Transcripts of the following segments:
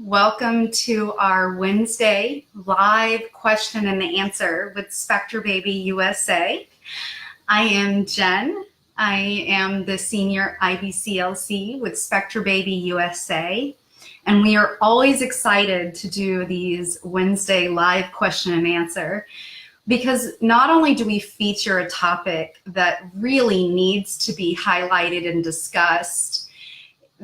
Welcome to our Wednesday live question and answer with Spectre Baby USA. I am Jen. I am the senior IBCLC with Spectre Baby USA. And we are always excited to do these Wednesday live question and answer because not only do we feature a topic that really needs to be highlighted and discussed,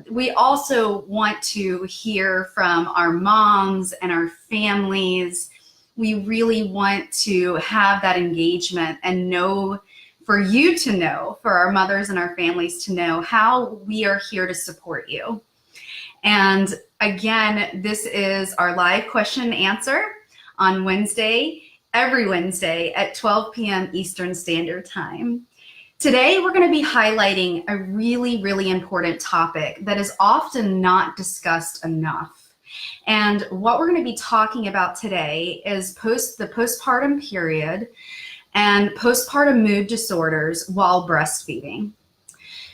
we also want to hear from our moms and our families. We really want to have that engagement and know, for you to know, for our mothers and our families to know how we are here to support you. And again, this is our live question and answer on Wednesday, every Wednesday at 12 p.m. Eastern Standard Time. Today, we're going to be highlighting a really, really important topic that is often not discussed enough. And what we're going to be talking about today is the postpartum period and postpartum mood disorders while breastfeeding.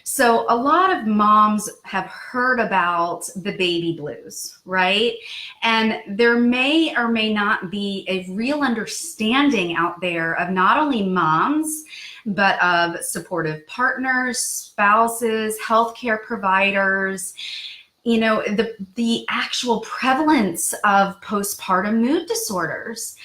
So a lot of moms have heard about the baby blues, right? And there may or may not be a real understanding out there of not only moms, but of supportive partners, spouses, healthcare providers, you know, the actual prevalence of postpartum mood disorders.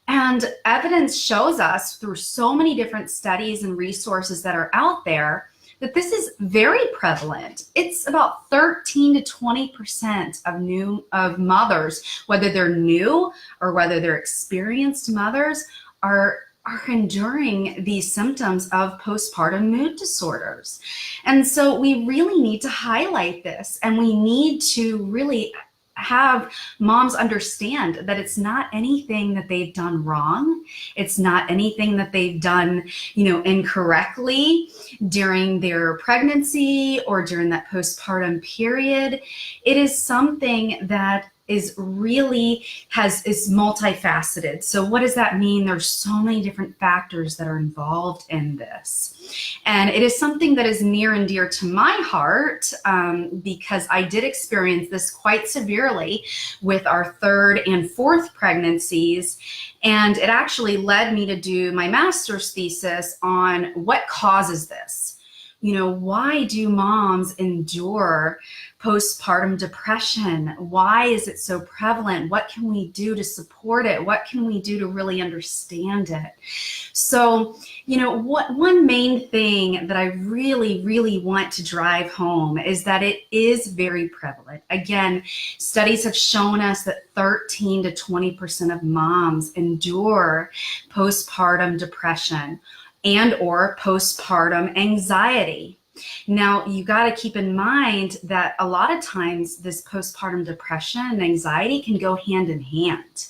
And evidence shows us through so many different studies and resources that are out there that this is very prevalent. It's about 13 to 20% of mothers, whether they're new or whether they're experienced mothers, are enduring these symptoms of postpartum mood disorders. And so we really need to highlight this, and we need to really have moms understand that it's not anything that they've done wrong. It's not anything that they've done, incorrectly during their pregnancy or during that postpartum period. It is something that is multifaceted. So what does that mean? There's so many different factors that are involved in this. And it is something that is near and dear to my heart because I did experience this quite severely with our third and fourth pregnancies. And it actually led me to do my master's thesis on what causes this. Why do moms endure postpartum depression? Why is it so prevalent? What can we do to support it? What can we do to really understand it? So, one main thing that I really, really want to drive home is that it is very prevalent. Again, studies have shown us that 13 to 20% of moms endure postpartum depression and or postpartum anxiety. Now, you got to keep in mind that a lot of times this postpartum depression and anxiety can go hand in hand.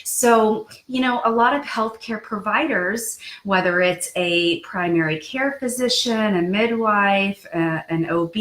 So, a lot of healthcare providers, whether it's a primary care physician, a midwife, an OB,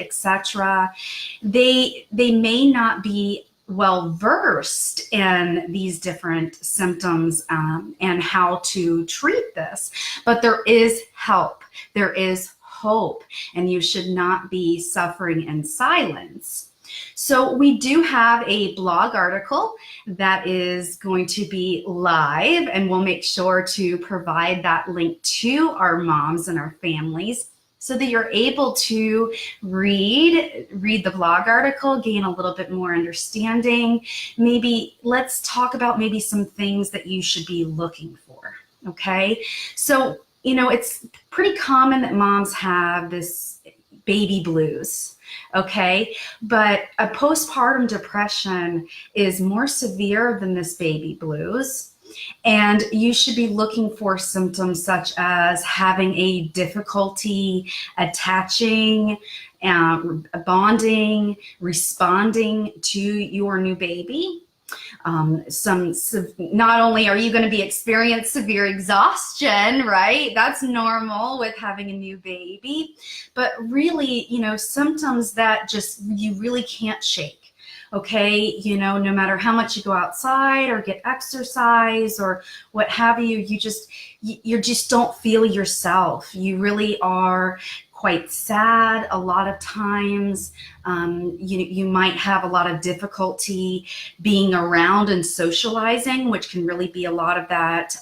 etc., they may not be well versed in these different symptoms and how to treat this, but there is help, there is hope, and you should not be suffering in silence. So we do have a blog article that is going to be live, and we'll make sure to provide that link to our moms and our families so that you're able to read the blog article, gain a little bit more understanding. Maybe let's talk about maybe some things that you should be looking for, okay? So, it's pretty common that moms have this baby blues, okay? But a postpartum depression is more severe than this baby blues. And you should be looking for symptoms such as having a difficulty attaching, bonding, responding to your new baby. Not only are you going to be experiencing severe exhaustion, right? That's normal with having a new baby, but really, symptoms that just you really can't shake. Okay, no matter how much you go outside or get exercise or what have you, you just don't feel yourself. You really are quite sad a lot of times. You might have a lot of difficulty being around and socializing, which can really be a lot of that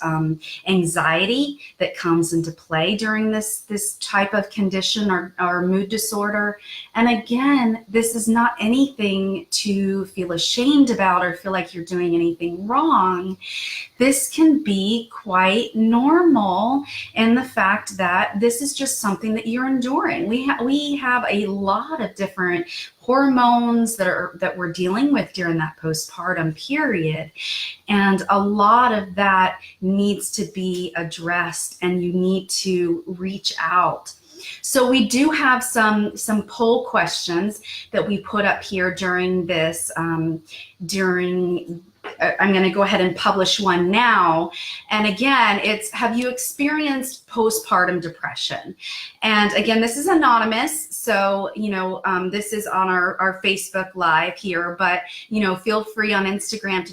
anxiety that comes into play during this type of condition or mood disorder. And again, this is not anything to feel ashamed about or feel like you're doing anything wrong. This can be quite normal in the fact that this is just something that you're enduring. We have a lot of different hormones that we're dealing with during that postpartum period, and a lot of that needs to be addressed, and you need to reach out. So we do have some poll questions that we put up here during this I'm going to go ahead and publish one now. And again, it's, have you experienced postpartum depression? And again, this is anonymous. So, this is on our Facebook Live here, but, feel free on Instagram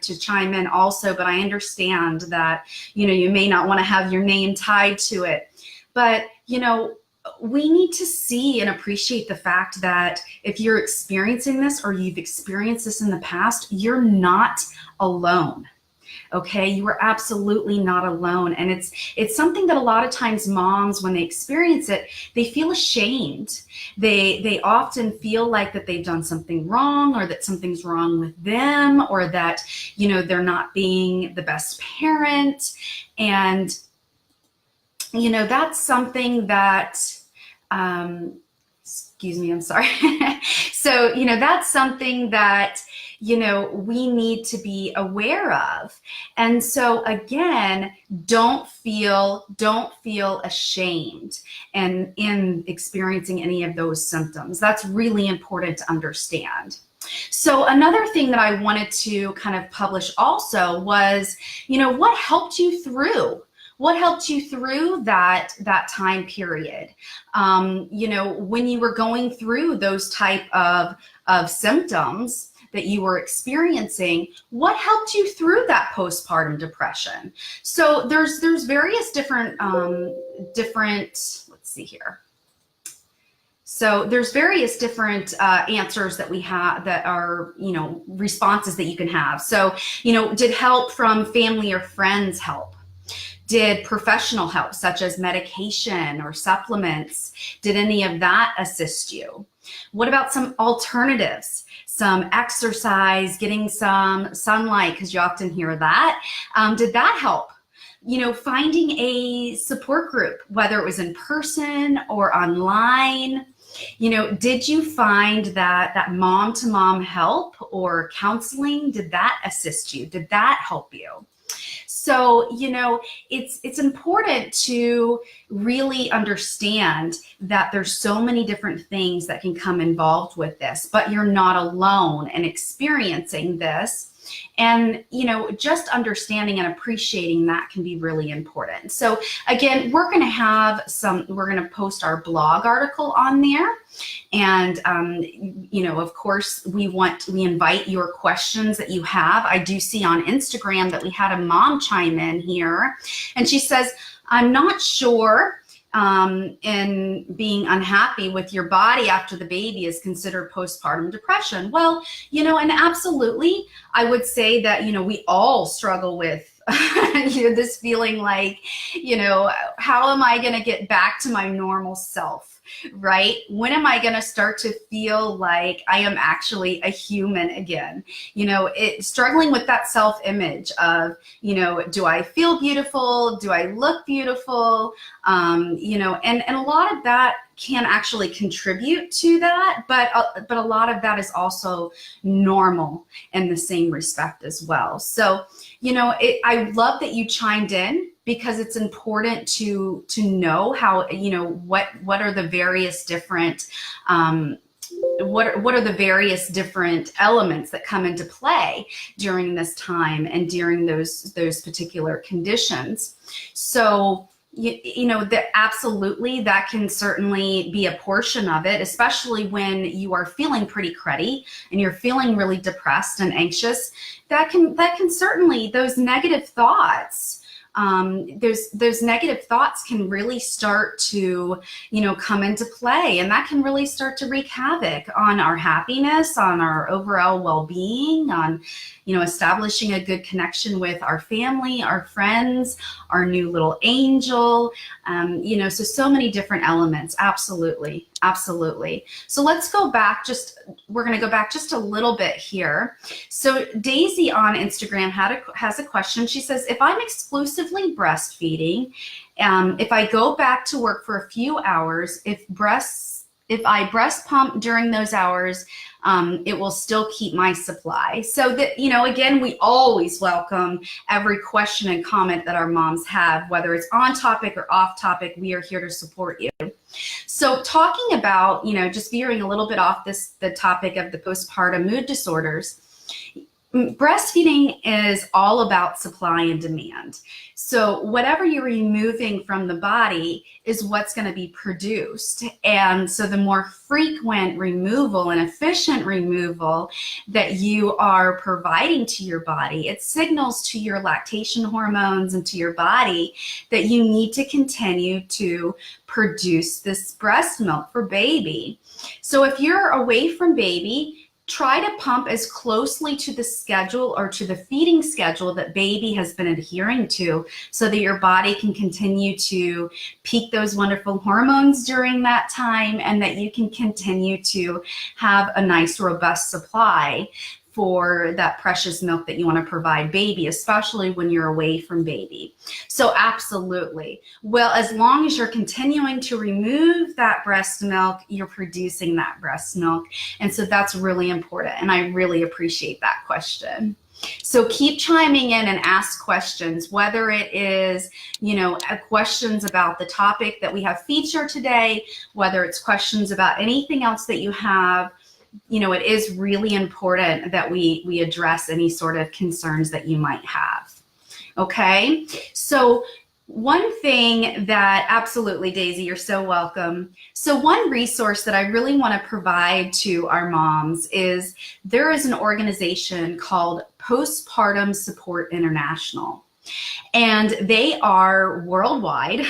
to chime in also. But I understand that, you may not want to have your name tied to it. But, we need to see and appreciate the fact that if you're experiencing this or you've experienced this in the past, you're not alone. Okay, you are absolutely not alone. And it's something that a lot of times moms, when they experience it, they feel ashamed. They often feel like that they've done something wrong, or that something's wrong with them, or that, they're not being the best parent. And that's something that, excuse me, I'm sorry. So, that's something that, we need to be aware of. And so again, don't feel ashamed in experiencing any of those symptoms. That's really important to understand. So another thing that I wanted to kind of publish also was, what helped you through? What helped you through that time period? When you were going through those type of symptoms that you were experiencing, what helped you through that postpartum depression? So there's various different, let's see here. So there's various different answers that we have that are, responses that you can have. So, did help from family or friends help? Did professional help, such as medication or supplements, did any of that assist you? What about some alternatives? Some exercise, getting some sunlight, because you often hear that. Did that help? Finding a support group, whether it was in person or online. Did you find that mom-to-mom help or counseling, did that assist you? Did that help you? So, it's important to really understand that there's so many different things that can come involved with this, but you're not alone in experiencing this. And, just understanding and appreciating that can be really important. So again, we're going to post our blog article on there. And, of course, we invite your questions that you have. I do see on Instagram that we had a mom chime in here, and she says, I'm not sure in being unhappy with your body after the baby is considered postpartum depression. Well, and absolutely, I would say that, we all struggle with this feeling like, how am I going to get back to my normal self? Right? When am I going to start to feel like I am actually a human again? Struggling with that self-image of, do I feel beautiful? Do I look beautiful? And a lot of that can actually contribute to that, but a lot of that is also normal in the same respect as well. So, I love that you chimed in, because it's important to know how, what are the various different, what are the various different elements that come into play during this time and during those particular conditions. So, that absolutely, that can certainly be a portion of it, especially when you are feeling pretty cruddy and you're feeling really depressed and anxious. That can certainly, those negative thoughts those negative thoughts can really start to, come into play, and that can really start to wreak havoc on our happiness, on our overall well-being, on, establishing a good connection with our family, our friends, our new little angel, so many different elements. Absolutely. Absolutely. So let's go back we're going to go back just a little bit here. So Daisy on Instagram has a question. She says, if I'm exclusively breastfeeding, if I go back to work for a few hours, if I breast pump during those hours, it will still keep my supply. So that, again, we always welcome every question and comment that our moms have, whether it's on topic or off topic. We are here to support you. So talking about, just veering a little bit off the topic of the postpartum mood disorders, breastfeeding is all about supply and demand. So whatever you're removing from the body is what's going to be produced. And so the more frequent removal and efficient removal that you are providing to your body, it signals to your lactation hormones and to your body that you need to continue to produce this breast milk for baby. So if you're away from baby, try to pump as closely to the schedule or to the feeding schedule that baby has been adhering to, so that your body can continue to peak those wonderful hormones during that time, and that you can continue to have a nice, robust supply for that precious milk that you want to provide baby, especially when you're away from baby. So absolutely. Well, as long as you're continuing to remove that breast milk, you're producing that breast milk. And so that's really important. And I really appreciate that question. So keep chiming in and ask questions, whether it is, questions about the topic that we have featured today, whether it's questions about anything else that you have. It is really important that we address any sort of concerns that you might have. Okay, so one thing that, absolutely, Daisy, you're so welcome. So one resource that I really want to provide to our moms is there is an organization called Postpartum Support International. And they are worldwide,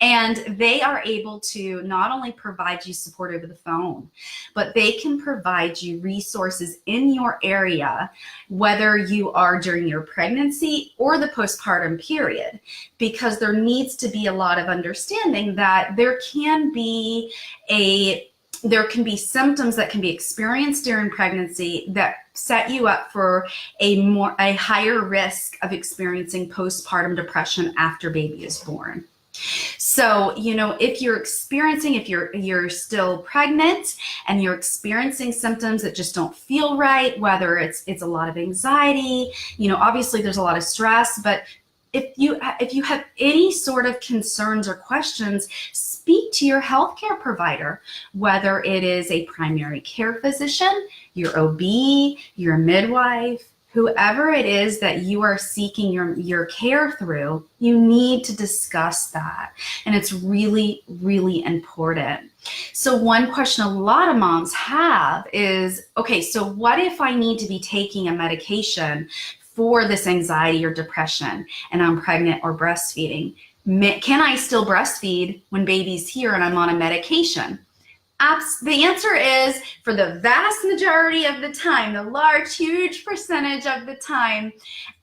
and they are able to not only provide you support over the phone, but they can provide you resources in your area, whether you are during your pregnancy or the postpartum period, because there needs to be a lot of understanding that there can be symptoms that can be experienced during pregnancy that set you up for a higher risk of experiencing postpartum depression after baby is born. So, if you're still pregnant and you're experiencing symptoms that just don't feel right, whether it's a lot of anxiety, obviously there's a lot of stress, but if you have any sort of concerns or questions, speak to your healthcare provider, whether it is a primary care physician, your OB, your midwife, whoever it is that you are seeking your care through. You need to discuss that. And it's really, really important. So one question a lot of moms have is, okay, so what if I need to be taking a medication for this anxiety or depression and I'm pregnant or breastfeeding? Can I still breastfeed when baby's here and I'm on a medication? The answer is, for the vast majority of the time, the large, huge percentage of the time,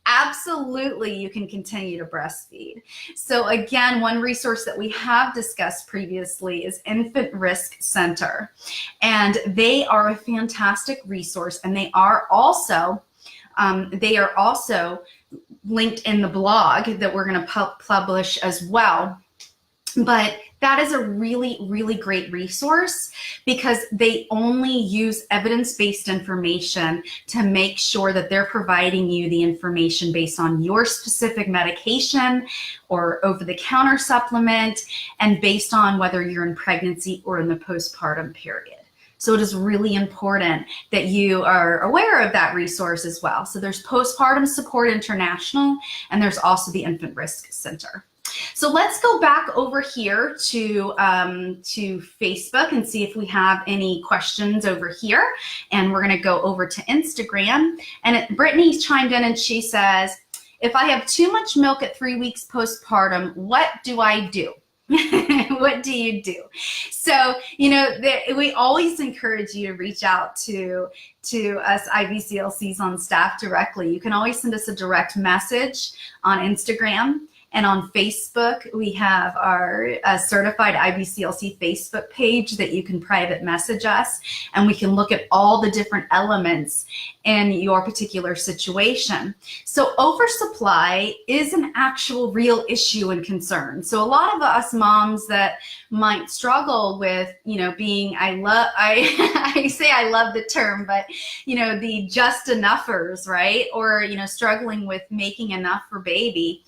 absolutely you can continue to breastfeed. So again, one resource that we have discussed previously is Infant Risk Center. And they are a fantastic resource, and they are also linked in the blog that we're going to publish as well. But that is a really, really great resource, because they only use evidence-based information to make sure that they're providing you the information based on your specific medication or over-the-counter supplement, and based on whether you're in pregnancy or in the postpartum period. So it is really important that you are aware of that resource as well. So there's Postpartum Support International, and there's also the Infant Risk Center. So let's go back over here to Facebook and see if we have any questions over here. And we're going to go over to Instagram. And Brittany chimed in and she says, if I have too much milk at 3 weeks postpartum, what do I do? What do you do? So, we always encourage you to reach out to us IBCLCs on staff directly. You can always send us a direct message on Instagram. And on Facebook, we have our certified IBCLC Facebook page that you can private message us, and we can look at all the different elements in your particular situation. So oversupply is an actual real issue and concern. So a lot of us moms that might struggle with, being, I say I love the term, but, the just enoughers, right? Or, struggling with making enough for baby.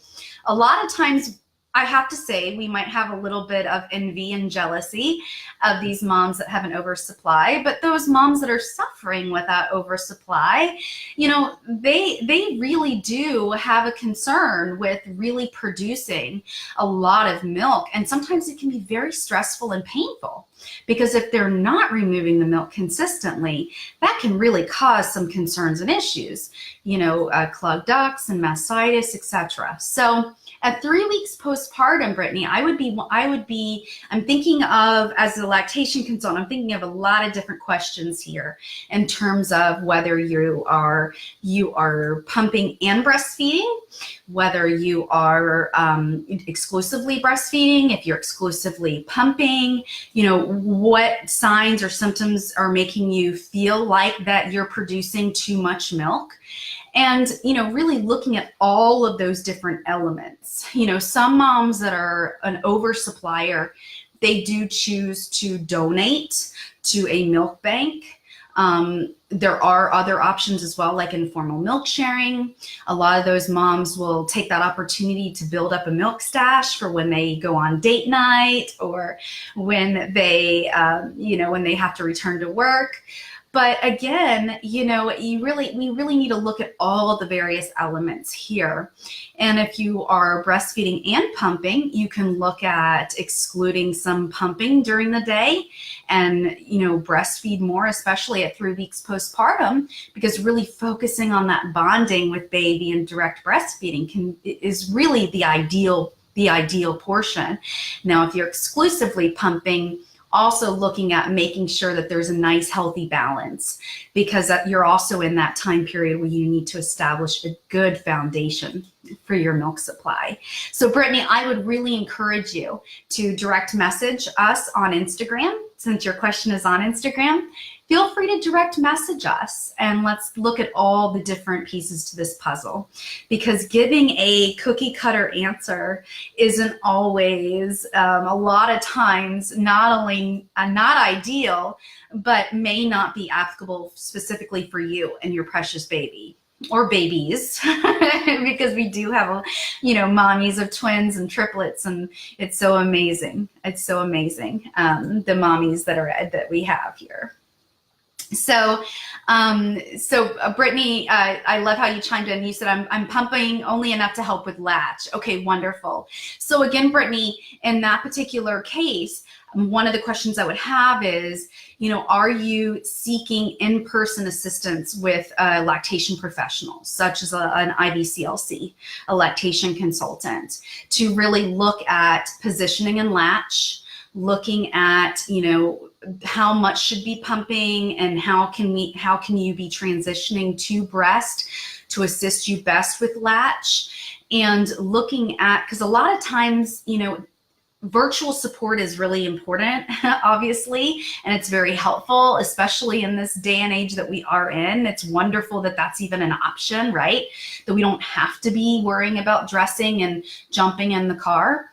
A lot of times, I have to say, we might have a little bit of envy and jealousy of these moms that have an oversupply, but those moms that are suffering with that oversupply, they really do have a concern with really producing a lot of milk. And sometimes it can be very stressful and painful, because if they're not removing the milk consistently, that can really cause some concerns and issues, clogged ducts and mastitis, etc. So at 3 weeks postpartum, Brittany, I'm thinking of, as a lactation consultant, I'm thinking of a lot of different questions here in terms of whether you are pumping and breastfeeding, whether you are exclusively breastfeeding, if you're exclusively pumping, what signs or symptoms are making you feel like that you're producing too much milk. And, really looking at all of those different elements. Some moms that are an oversupplier, they do choose to donate to a milk bank. There are other options as well, like informal milk sharing. A lot of those moms will take that opportunity to build up a milk stash for when they go on date night, or when they, when they have to return to work. But again, we really need to look at all of the various elements here. And if you are breastfeeding and pumping, you can look at excluding some pumping during the day and, breastfeed more, especially at 3 weeks postpartum, because really focusing on that bonding with baby and direct breastfeeding is really the ideal portion. Now, if you're exclusively pumping, also looking at making sure that there's a nice healthy balance, because you're also in that time period where you need to establish a good foundation for your milk supply. So Brittany, I would really encourage you to direct message us on Instagram. Since your question is on Instagram, feel free to direct message us, and let's look at all the different pieces to this puzzle, because giving a cookie cutter answer isn't always, a lot of times, not only not ideal, but may not be applicable specifically for you and your precious baby or babies, because we do have, mommies of twins and triplets, and it's so amazing. It's so amazing, the mommies that we have here. So, Brittany, I love how you chimed in. You said, I'm pumping only enough to help with latch. Okay, wonderful. So again, Brittany, in that particular case, one of the questions I would have is, are you seeking in-person assistance with a lactation professional, such as an IBCLC, a lactation consultant, to really look at positioning and latch, looking at, how much should be pumping, and how can you be transitioning to breast to assist you best with latch, and looking at, because a lot of times, virtual support is really important, obviously, and it's very helpful, especially in this day and age that we are in. It's wonderful that that's even an option, right? That we don't have to be worrying about dressing and jumping in the car.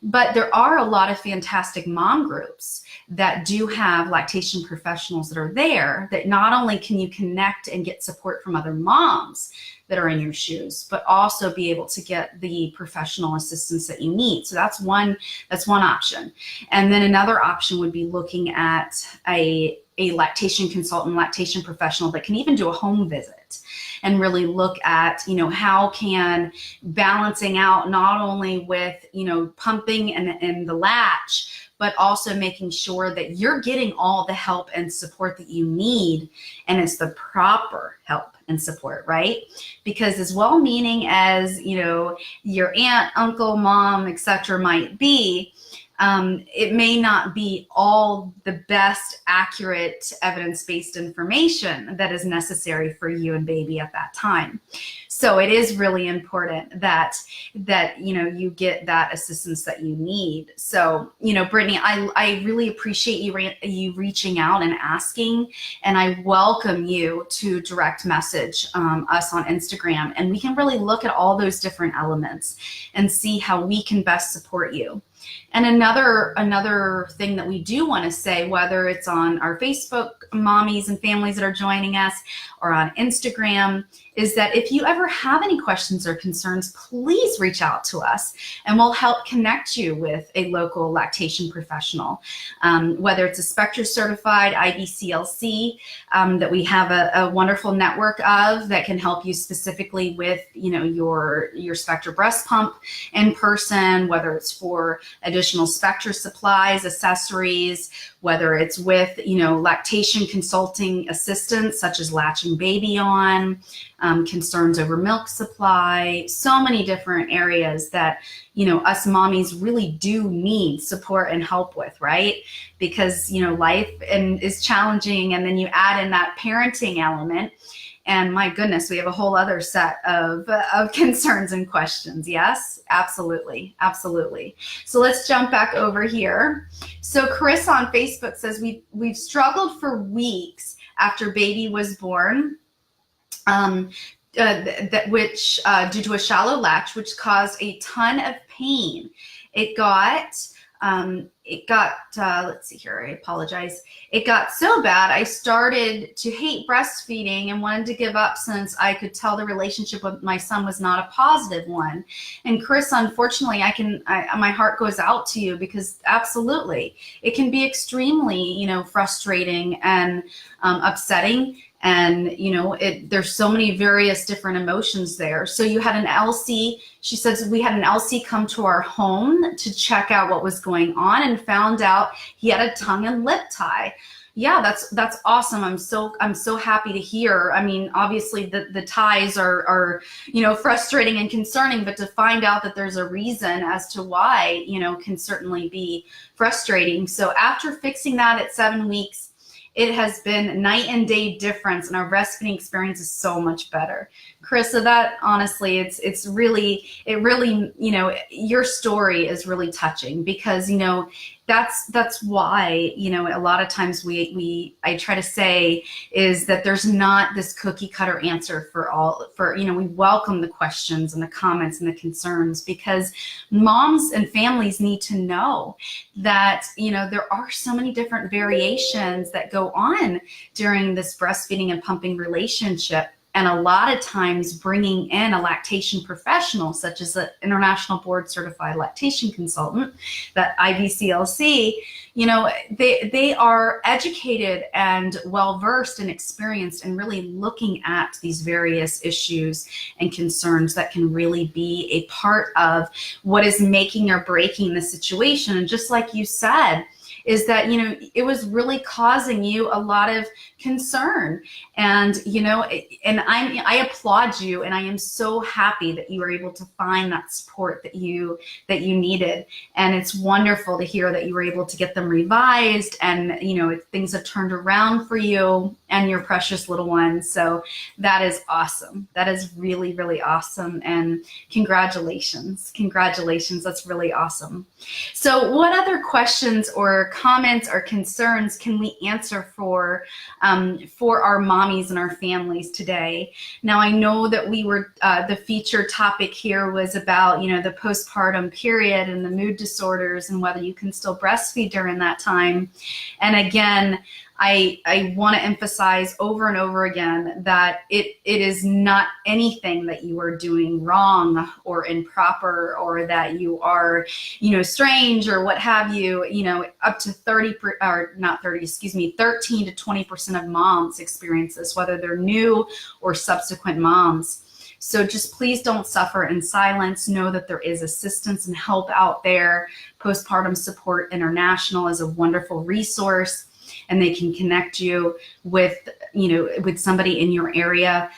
But there are a lot of fantastic mom groups that do have lactation professionals that are there, that not only can you connect and get support from other moms that are in your shoes, but also be able to get the professional assistance that you need. So that's one option. And then another option would be looking at a lactation consultant, lactation professional that can even do a home visit and really look at, how can balancing out not only with, pumping and the latch, but also making sure that you're getting all the help and support that you need, and it's the proper help and support, right? Because as well-meaning as, your aunt, uncle, mom, etc. might be, it may not be all the best, accurate, evidence-based information that is necessary for you and baby at that time. So it is really important that you get that assistance that you need. So, Brittany, I really appreciate you reaching out and asking, and I welcome you to direct message us on Instagram, and we can really look at all those different elements and see how we can best support you. And another thing that we do want to say, whether it's on our Facebook mommies and families that are joining us or on Instagram, is that if you ever have any questions or concerns, please reach out to us and we'll help connect you with a local lactation professional, whether it's a Spectra certified IBCLC that we have a wonderful network of that can help you specifically with your Spectra breast pump in person, whether it's for additional Spectra supplies, accessories, whether it's with lactation consulting assistance such as latching baby on, concerns over milk supply, so many different areas that us mommies really do need support and help with, right? Because life is challenging, and then you add in that parenting element, and my goodness, we have a whole other set of concerns and questions. Yes, absolutely, absolutely. So let's jump back over here. So Chris on Facebook says we've struggled for weeks after baby was born, which due to a shallow latch, which caused a ton of pain. It got let's see here, I apologize. It got so bad, I started to hate breastfeeding and wanted to give up since I could tell the relationship with my son was not a positive one. And Chris, unfortunately, my heart goes out to you, because absolutely, it can be extremely, frustrating and upsetting. And, there's so many various different emotions there. So you had an LC, she says, we had an LC come to our home to check out what was going on and found out he had a tongue and lip tie. Yeah, that's awesome. I'm so happy to hear. I mean, obviously the ties are frustrating and concerning, but to find out that there's a reason as to why, can certainly be frustrating. So after fixing that at 7 weeks, it has been night and day difference, and our breastfeeding experience is so much better. Chris, so that honestly, it really, your story is really touching, because, that's why, a lot of times I try to say is that there's not this cookie cutter answer we welcome the questions and the comments and the concerns, because moms and families need to know that, there are so many different variations that go on during this breastfeeding and pumping relationship. And a lot of times bringing in a lactation professional, such as an international board certified lactation consultant, that IBCLC, they are educated and well-versed and experienced in really looking at these various issues and concerns that can really be a part of what is making or breaking the situation. And just like you said, is that, it was really causing you a lot of concern. And, and I applaud you, and I am so happy that you were able to find that support that you needed. And it's wonderful to hear that you were able to get them revised, and, things have turned around for you and your precious little one. So that is awesome. That is really, really awesome. And congratulations. Congratulations. That's really awesome. So what other questions or comments or concerns can we answer for our mommies and our families today? Now, I know that we were, the feature topic here was about, the postpartum period and the mood disorders and whether you can still breastfeed during that time. And again, I want to emphasize over and over again that it is not anything that you are doing wrong or improper, or that you are, strange or what have you. Up to 13 to 20% of moms experience this, whether they're new or subsequent moms. So just please don't suffer in silence. Know that there is assistance and help out there. Postpartum Support International is a wonderful resource, and they can connect you with, with somebody in your area.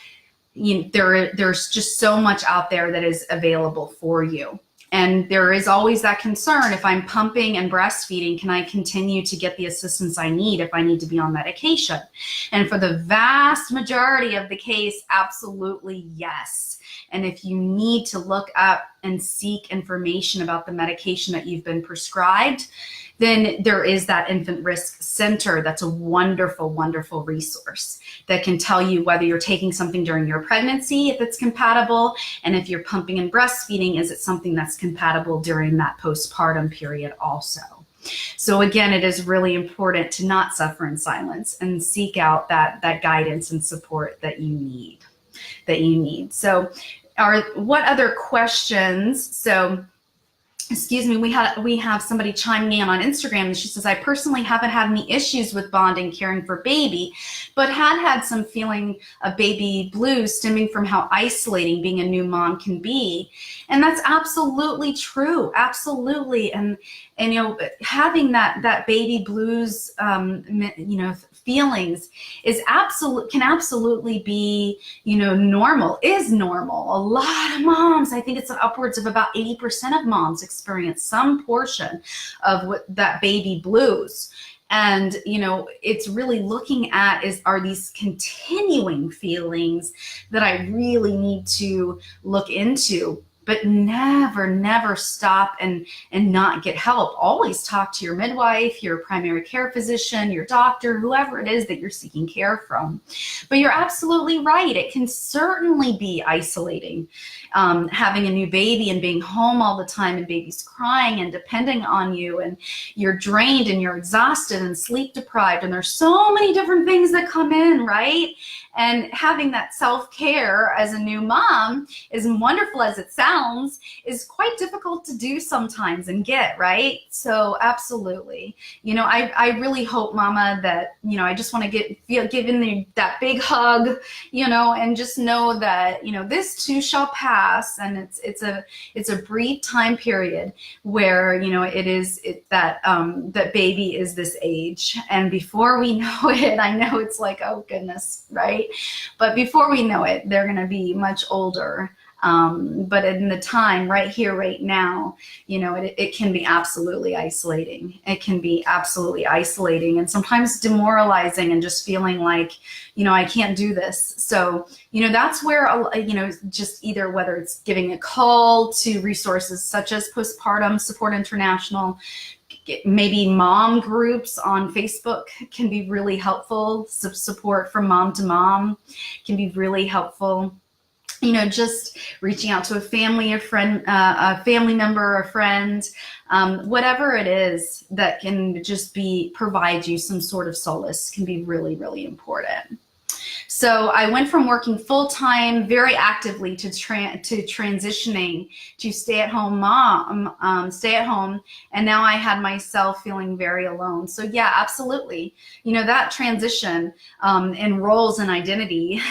There's just so much out there that is available for you. And there is always that concern, if I'm pumping and breastfeeding, can I continue to get the assistance I need if I need to be on medication? And for the vast majority of the case, absolutely yes. And if you need to look up and seek information about the medication that you've been prescribed, then there is that Infant Risk Center. That's a wonderful, wonderful resource that can tell you whether you're taking something during your pregnancy, if it's compatible, and if you're pumping and breastfeeding, is it something that's compatible during that postpartum period also. So again, it is really important to not suffer in silence and seek out that guidance and support that you need. So what other questions? So excuse me, we have somebody chiming in on Instagram, and she says, I personally haven't had any issues with bonding caring for baby, but had some feeling of baby blues stemming from how isolating being a new mom can be. And that's absolutely true. Absolutely. And having that baby blues, feelings can absolutely be, normal, is normal. A lot of moms, I think it's upwards of about 80% of moms experience some portion of that baby blues. And, it's really looking at are these continuing feelings that I really need to look into. But never stop and not get help. Always talk to your midwife, your primary care physician, your doctor, whoever it is that you're seeking care from. But you're absolutely right. It can certainly be isolating, having a new baby and being home all the time, and baby's crying and depending on you, and you're drained and you're exhausted and sleep deprived. And there's so many different things that come in, right? And having that self-care as a new mom, as wonderful as it sounds, is quite difficult to do sometimes and get, right? So absolutely. I really hope, Mama, that, I just want to feel given that big hug, and just know that, this too shall pass. And it's a brief time period where, that baby is this age. And before we know it, I know it's like, oh goodness, right? But before we know it, they're going to be much older. But in the time right here, right now, it can be absolutely isolating. It can be absolutely isolating and sometimes demoralizing, and just feeling like, I can't do this. So, that's where, just either whether it's giving a call to resources such as Postpartum Support International, maybe mom groups on Facebook can be really helpful. Support from mom to mom can be really helpful. Just reaching out to a family, a friend, a family member, a friend, whatever it is that can just provide you some sort of solace can be really, really important. So I went from working full-time very actively to transitioning to stay-at-home mom, and now I had myself feeling very alone. So yeah, absolutely. That transition in roles and identity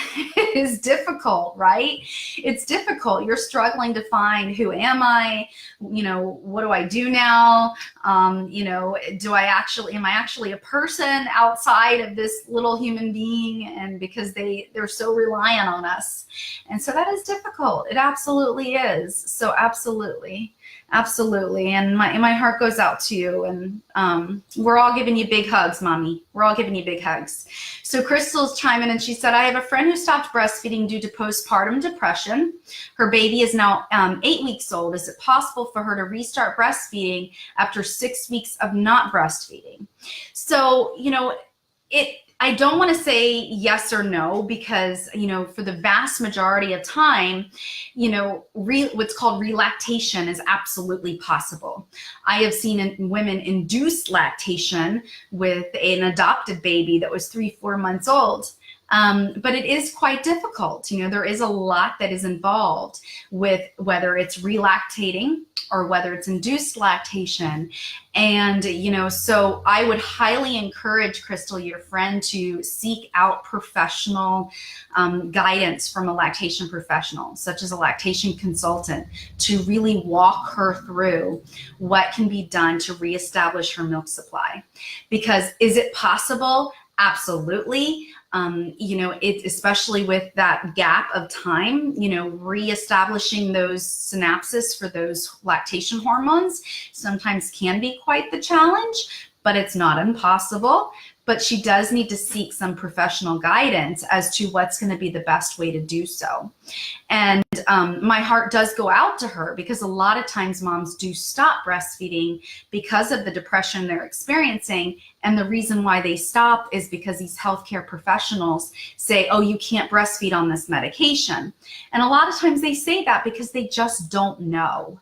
is difficult, right? It's difficult. You're struggling to find, who am I? What do I do now? Am I actually a person outside of this little human being? And because they're so reliant on us. And so that is difficult. It absolutely is. So absolutely. And my heart goes out to you, and we're all giving you big hugs, Mommy. We're all giving you big hugs. So Crystal's chiming in, and she said, I have a friend who stopped breastfeeding due to postpartum depression. Her baby is now 8 weeks old. Is it possible for her to restart breastfeeding after 6 weeks of not breastfeeding? So, I don't want to say yes or no, because, for the vast majority of time, what's called relactation is absolutely possible. I have seen women induce lactation with an adopted baby that was 3-4 months old. But it is quite difficult. There is a lot that is involved with whether it's relactating or whether it's induced lactation. And, so I would highly encourage, Crystal, your friend, to seek out professional guidance from a lactation professional, such as a lactation consultant, to really walk her through what can be done to reestablish her milk supply. Because is it possible? Absolutely. Especially with that gap of time, reestablishing those synapses for those lactation hormones sometimes can be quite the challenge, but it's not impossible. But she does need to seek some professional guidance as to what's going to be the best way to do so. And my heart does go out to her, because a lot of times moms do stop breastfeeding because of the depression they're experiencing. And the reason why they stop is because these healthcare professionals say, oh, you can't breastfeed on this medication. And a lot of times they say that because they just don't know.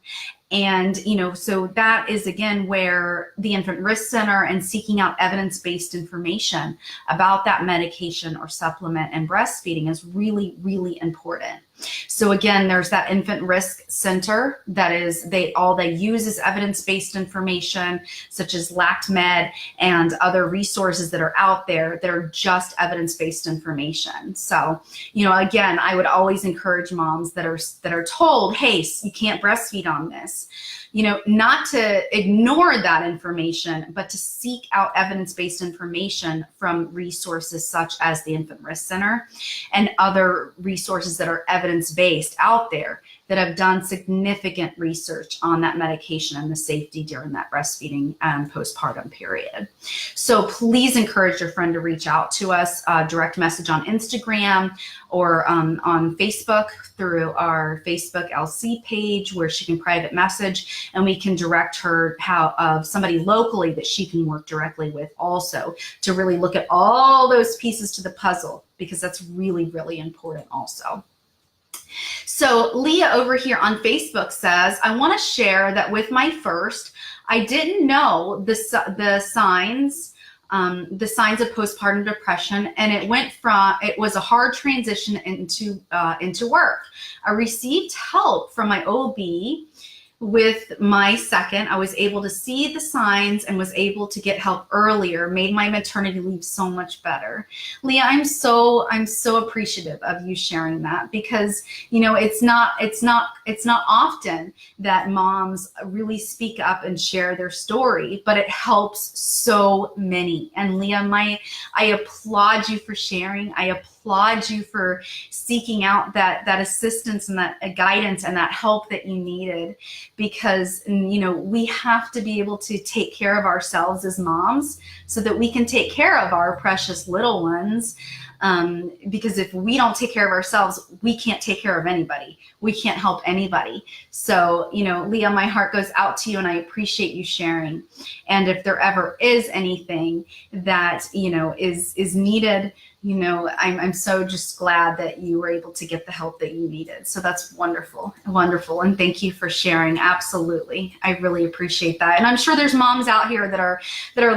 And, so that is, again, where the Infant Risk Center and seeking out evidence-based information about that medication or supplement and breastfeeding is really, really important. So again, there's that Infant Risk Center that is, all they use is evidence-based information, such as LactMed and other resources that are out there that are just evidence-based information. So, again, I would always encourage moms that are told, hey, you can't breastfeed on this, not to ignore that information, but to seek out evidence-based information from resources such as the Infant Risk Center and other resources that are evidence-based out there that have done significant research on that medication and the safety during that breastfeeding and postpartum period. So please encourage your friend to reach out to us, direct message on Instagram or on Facebook through our Facebook LC page, where she can private message, and we can direct her of somebody locally that she can work directly with also to really look at all those pieces to the puzzle, because that's really, really important also. So Leah over here on Facebook says, I want to share that with my first, I didn't know the signs of postpartum depression, and it was a hard transition into work. I received help from my OB. With my second, I was able to see the signs and was able to get help earlier, made my maternity leave so much better. Leah, I'm so appreciative of you sharing that, because it's not often that moms really speak up and share their story, but it helps so many. And Leah, I applaud you for sharing. I applaud you for seeking out that assistance and that guidance and that help that you needed, because we have to be able to take care of ourselves as moms so that we can take care of our precious little ones. Because if we don't take care of ourselves, we can't take care of anybody. We can't help anybody. So, Leah, my heart goes out to you, and I appreciate you sharing. And if there ever is anything that, is needed, I'm so just glad that you were able to get the help that you needed. So that's wonderful, wonderful. And thank you for sharing. Absolutely. I really appreciate that. And I'm sure there's moms out here that are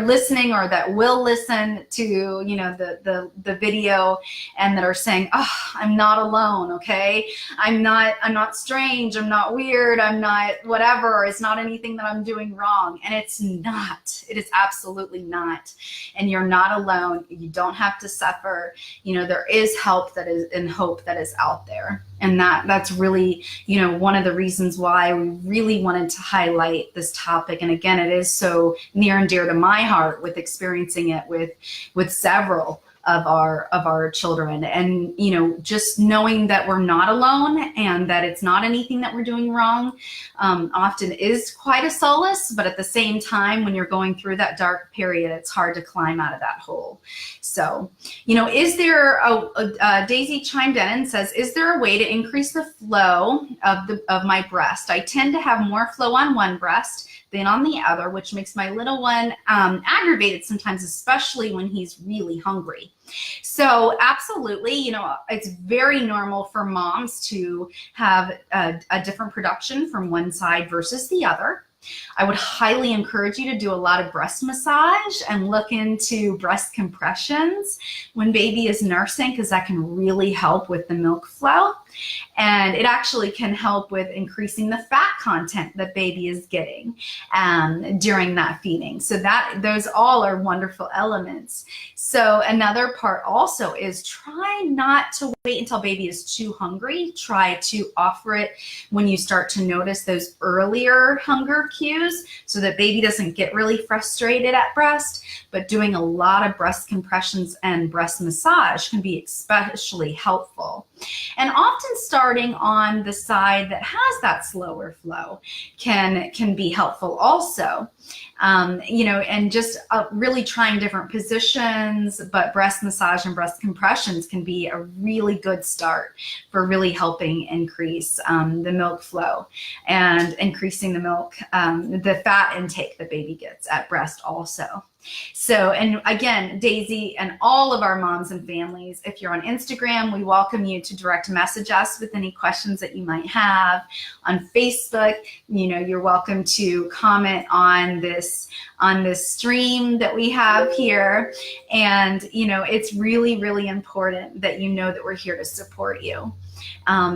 listening or that will listen to, the video, and that are saying, oh, I'm not alone. Okay. I'm not strange. I'm not weird. I'm not whatever. It's not anything that I'm doing wrong. And it's not. It is absolutely not. And you're not alone. You don't have to suffer. There is help that is and hope that is out there. And that's really, one of the reasons why we really wanted to highlight this topic. And again, it is so near and dear to my heart, with experiencing it with several of our children. And, just knowing that we're not alone and that it's not anything that we're doing wrong, often is quite a solace. But at the same time, when you're going through that dark period, it's hard to climb out of that hole. So, is there Daisy chimed in and says, is there a way to increase the flow of my breast? I tend to have more flow on one breast than on the other, which makes my little one aggravated sometimes, especially when he's really hungry. So absolutely, it's very normal for moms to have a different production from one side versus the other. I would highly encourage you to do a lot of breast massage and look into breast compressions when baby is nursing, because that can really help with the milk flow. And it actually can help with increasing the fat content that baby is getting during that feeding. So those all are wonderful elements. So another part also is try not to wait until baby is too hungry. Try to offer it when you start to notice those earlier hunger cues, so that baby doesn't get really frustrated at breast. But doing a lot of breast compressions and breast massage can be especially helpful. And often starting on the side that has that slower flow can be helpful also. And just really trying different positions, but breast massage and breast compressions can be a really good start for really helping increase the milk flow and increasing the milk, the fat intake that baby gets at breast also. So, and again, Daisy and all of our moms and families, if you're on Instagram, we welcome you to direct message us with any questions that you might have. On Facebook, you're welcome to comment on this stream that we have here. And, it's really, really important that you know that we're here to support you.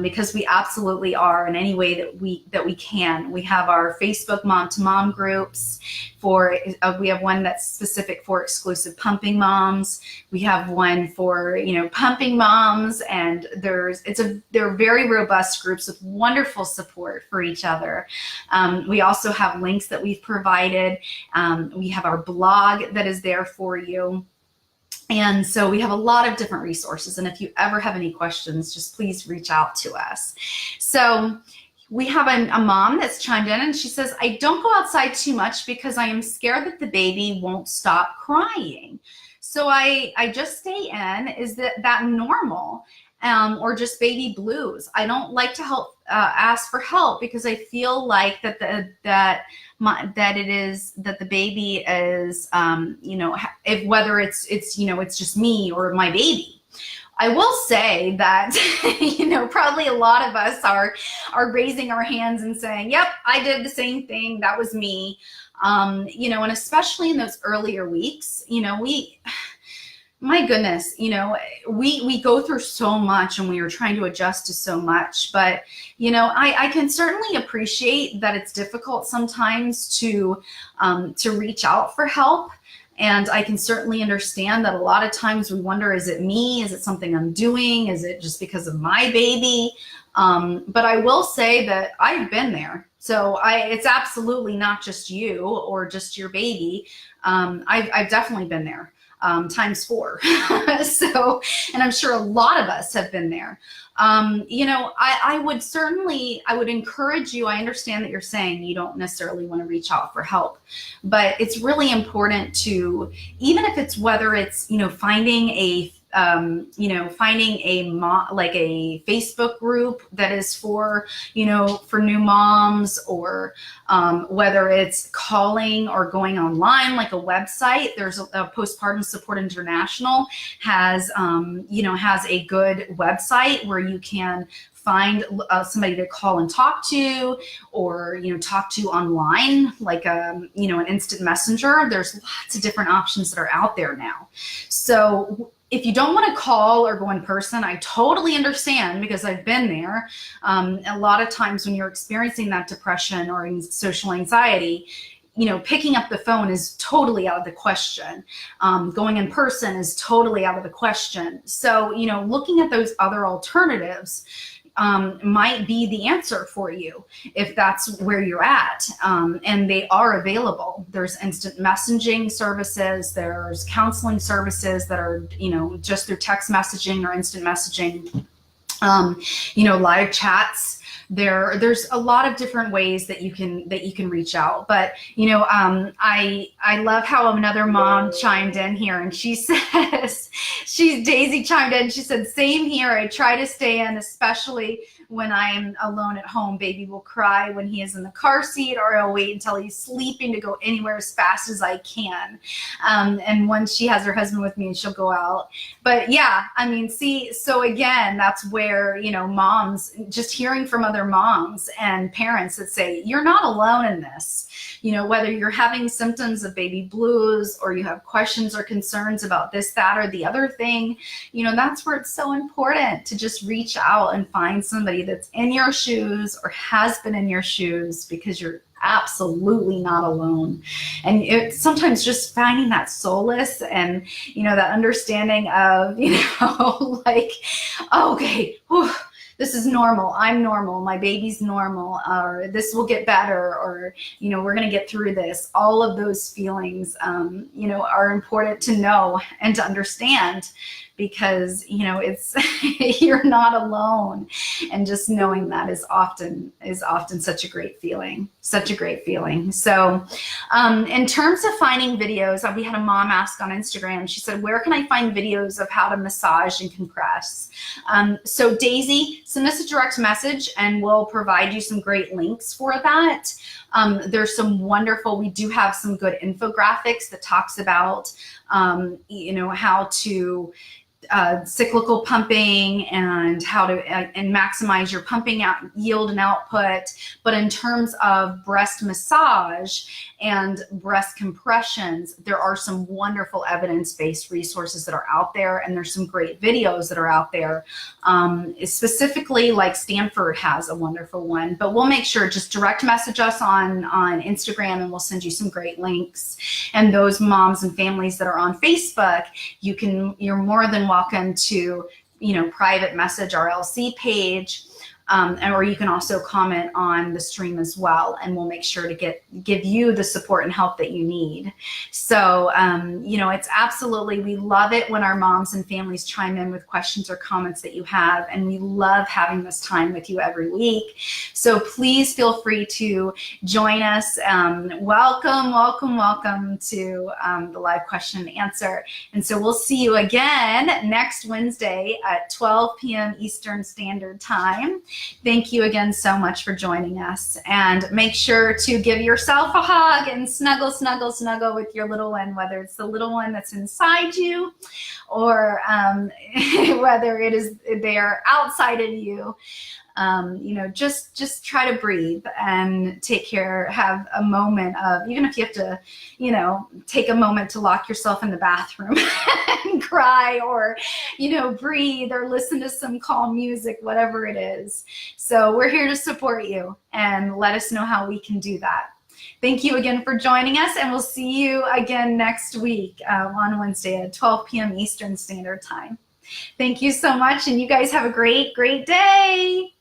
Because we absolutely are in any way that we can. We have our Facebook mom to mom groups we have one that's specific for exclusive pumping moms. We have one for, pumping moms, and they're very robust groups with wonderful support for each other. We also have links that we've provided. We have our blog that is there for you. And so we have a lot of different resources. And if you ever have any questions, just please reach out to us. So we have a mom that's chimed in, and she says, I don't go outside too much because I am scared that the baby won't stop crying. So I just stay in. Is that normal? Or just baby blues? I don't like to ask for help because I feel like that the baby is, whether it's just me or my baby. I will say that, probably a lot of us are raising our hands and saying, yep, I did the same thing. That was me. And especially in those earlier weeks, my goodness, we go through so much and we are trying to adjust to so much, but, I can certainly appreciate that it's difficult sometimes to reach out for help. And I can certainly understand that a lot of times we wonder, is it me? Is it something I'm doing? Is it just because of my baby? But I will say that I've been there. So it's absolutely not just you or just your baby. I've definitely been there. Times 4. So, and I'm sure a lot of us have been there. I would encourage you. I understand that you're saying you don't necessarily want to reach out for help, but it's really important to, even if it's whether it's, finding a Facebook group that is for new moms, or whether it's calling or going online, like a website. There's a Postpartum Support International has a good website where you can find somebody to call and talk to, or talk to online, like an instant messenger. There's lots of different options that are out there now. So if you don't want to call or go in person, I totally understand, because I've been there. A lot of times when you're experiencing that depression or social anxiety, picking up the phone is totally out of the question. Going in person is totally out of the question. So, looking at those other alternatives might be the answer for you if that's where you're at. And they are available. There's instant messaging services. There's counseling services that are, just through text messaging or instant messaging, live chats. There's a lot of different ways that you can reach out. But I love how another mom chimed in here, and she says, Daisy chimed in. She said, same here. I try to stay in, especially when I'm alone at home. Baby will cry when he is in the car seat, or I'll wait until he's sleeping to go anywhere as fast as I can. And once she has her husband with me, she'll go out. But yeah, so again, that's where, moms, just hearing from other other moms and parents that say, you're not alone in this. You know, whether you're having symptoms of baby blues or you have questions or concerns about this, that, or the other thing, you know, that's where it's so important to just reach out and find somebody that's in your shoes or has been in your shoes, because you're absolutely not alone. And it's sometimes just finding that solace and, you know, that understanding of, you know, like, okay, whew, this is normal. I'm normal. My baby's normal, or this will get better, or, you know, we're going to get through this. All of those feelings, you know, are important to know and to understand, because, you know, it's, you're not alone. And just knowing that is often such a great feeling, such a great feeling. So in terms of finding videos, we had a mom ask on Instagram, she said, where can I find videos of how to massage and compress? So Daisy, send us a direct message and we'll provide you some great links for that. There's some wonderful, we do have some good infographics that talks about, you know, how to cyclical pumping and how to and maximize your pumping yield and output. But in terms of breast massage and breast compressions, there are some wonderful evidence-based resources that are out there, and there's some great videos that are out there. Specifically, like Stanford has a wonderful one, but we'll make sure, just direct message us on Instagram and we'll send you some great links. And those moms and families that are on Facebook, you're more than welcome to, you know, private message our LC page, or you can also comment on the stream as well, and we'll make sure to give you the support and help that you need. So, you know, it's absolutely, we love it when our moms and families chime in with questions or comments that you have, and we love having this time with you every week. So please feel free to join us. Welcome, welcome, welcome to the live question and answer. And so we'll see you again next Wednesday at 12 p.m. Eastern Standard Time. Thank you again so much for joining us, and make sure to give yourself a hug and snuggle, snuggle, snuggle with your little one, whether it's the little one that's inside you or whether it is they're outside of you. You know, just try to breathe and take care, have a moment of, even if you have to, you know, take a moment to lock yourself in the bathroom and cry, or, you know, breathe or listen to some calm music, whatever it is. So we're here to support you, and let us know how we can do that. Thank you again for joining us, and we'll see you again next week on Wednesday at 12 p.m. Eastern Standard Time. Thank you so much, and you guys have a great, great day.